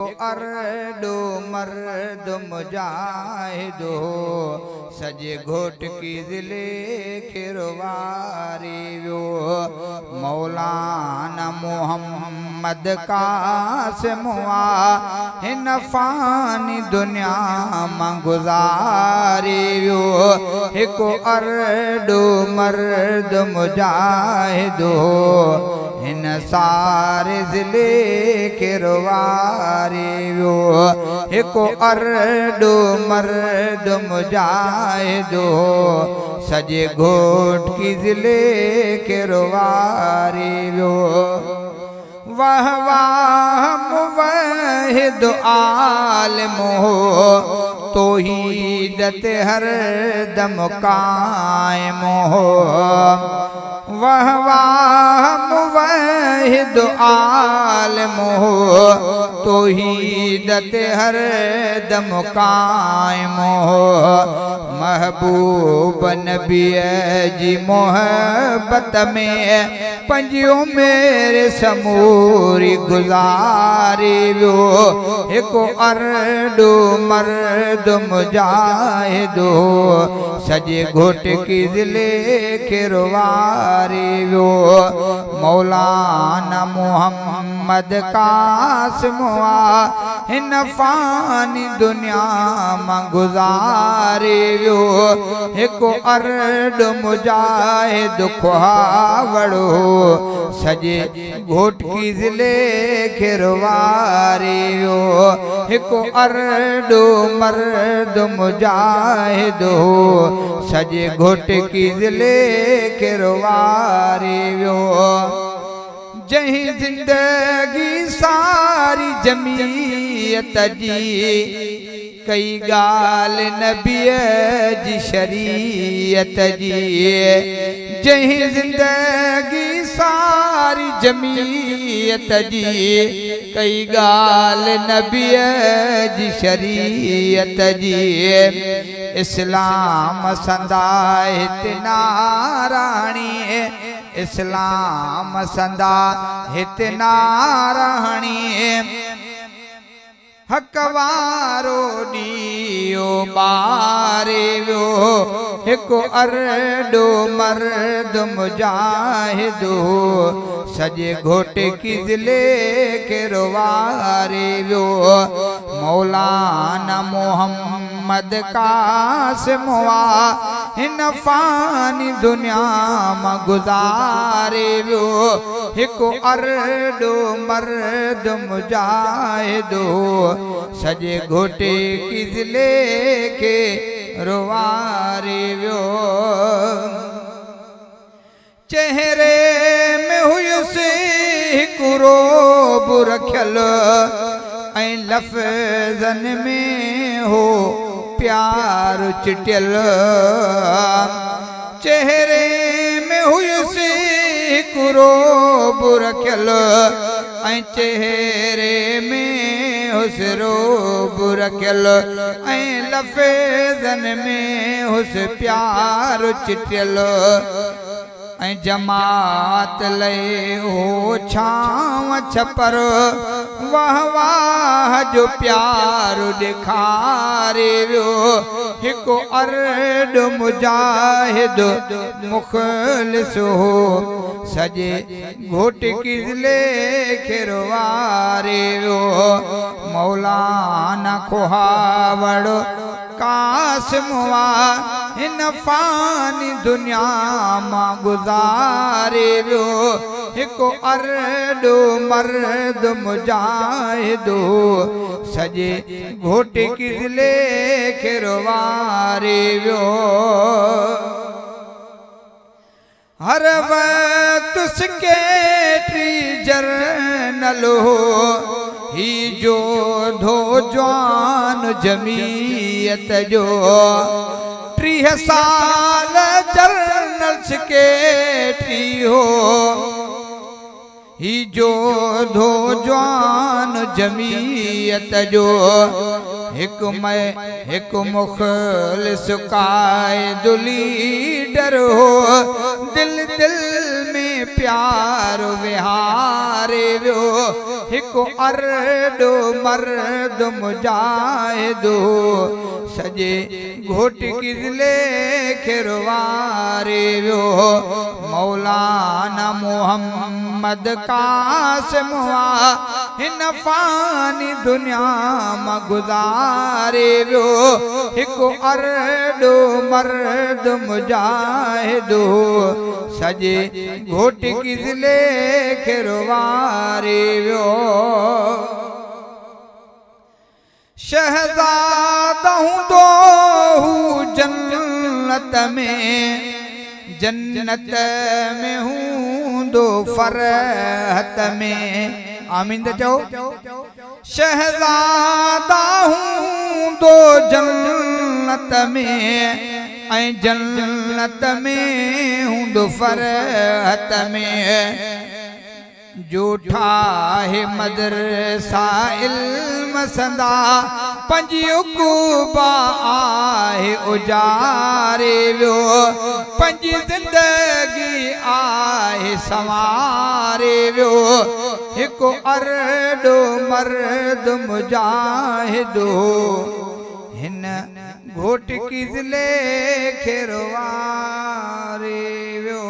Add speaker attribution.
Speaker 1: अरडो मर्द मुजाहिदो सजे घोट की दिले खिरवारी वो मौलाना मोहम्मद कासिमुआ हिन फानी दुनिया मां गुज़ारी वो हिको अरडो मर्द मुजाहिदो हिन सारे ज़िले खिरवारी वो हिको अरडो मर्द मुजाहिदो सजे घोट की ज़िले खिरवारी वो वाह वाह मुवहिद आलिम हो तौहीद हर दम कायम हो वाह वाह मुवहिद आलिम हो तौहीद हर दम कायम हो महबूब नबी जी मोहब्बत में पंजियो मेरे समूरी गुज़ारी वो हिको अरडो मर्द मुजाहिदो सजे घोट की ज़िले खिरवारी वो मौलाना मोहम्मद कासिमुआ हिन फानी दुनिया मां गुज़ारी वो हिको अरडो मुजाहिद खुहावड़ो सजे घोट की ज़िले खिरवारी वो हिको अरडो मर्द मुजाहिदो सजे घोट की ज़िले खिरवारी वो जही जिंदगी सारी जमीयत जी कई गाल नबी जी शरीयत जी जही जिंदगी सारी जमीयत जी कई गाल नबी जी शरीयत जी इस्लाम संदा हित नाराणी इस्लाम संदा हित नाराणी हक वारो ॾियो ॿारे वियो हिकु अरडो मर्द मुजाहिदो सजे घोट की ज़िले खिरवारी वियो मौलाना मोहम्मद कासिमुआ हिन फानी दुनिया मां गुज़ारे वियो हिकु अरडो मर्द मुजाहिदो सजे घोटे की ज़िले के रोवारी वियो चेहरे में हुयुसि हिकु रोब रखियल ऐं लफ़्ज़न में हो प्यार चिटियल चेहरे में हुयुसि हिकु रोब रखियल ऐं चेहरे में हुसि रोब रखियल ऐं लफ़्ज़न में हुसि प्यार चिटियल ऐं जमात लए हो छांव छपर वाह वाह जो प्यार ॾेखारे वियो हिकु अरडो मुजाहिद मुख़लिस हो सजे घोट की ज़िले खिरवारे वियो मौलाना खुहावड़ कासिमुआ हिन फानी दुनिया मां गुज़ारे वियो हिकु अरडो मर्द मुजाहिदो सजे घोट की ज़िले खिरवारे वियो हर वक्त सेक्रेटरी जनरल हो ही जो धो जवान जमीयत जो 30 साल जनरल सेक्रेटरी हो ही जो धो जवान जमीयत जो हिक मुख़लिस कायद लीडर हो दिल दिल में प्यार विहारे वियो हिकु अरडो मर्द मुजाहिदो सजे घोट किज़ले खिरवारे वियो मौलाना मोहम्मद कासिम हिन फानी दुनिया मां गुज़ारे वियो हिकु अरडो मर्द मुजाहिदो सजे घोट किज़ले खिरवारे वियो शहज़ादा हूंदो हू जन्नत में हूंदो फरहत में आमीन त चओ शहज़ादा हूंदो जन्नत में ऐं जन्नत में हूंदो फरहत में जो ठाहे मदरसा इल्म संदा पंजी उक़ूबा आहे उजारे वियो पंजी ज़िंदगी आहे संवारे वियो हिकु अरडो मर्द मुजाहिदो हिन घोट किज़ले खिरवारे वियो।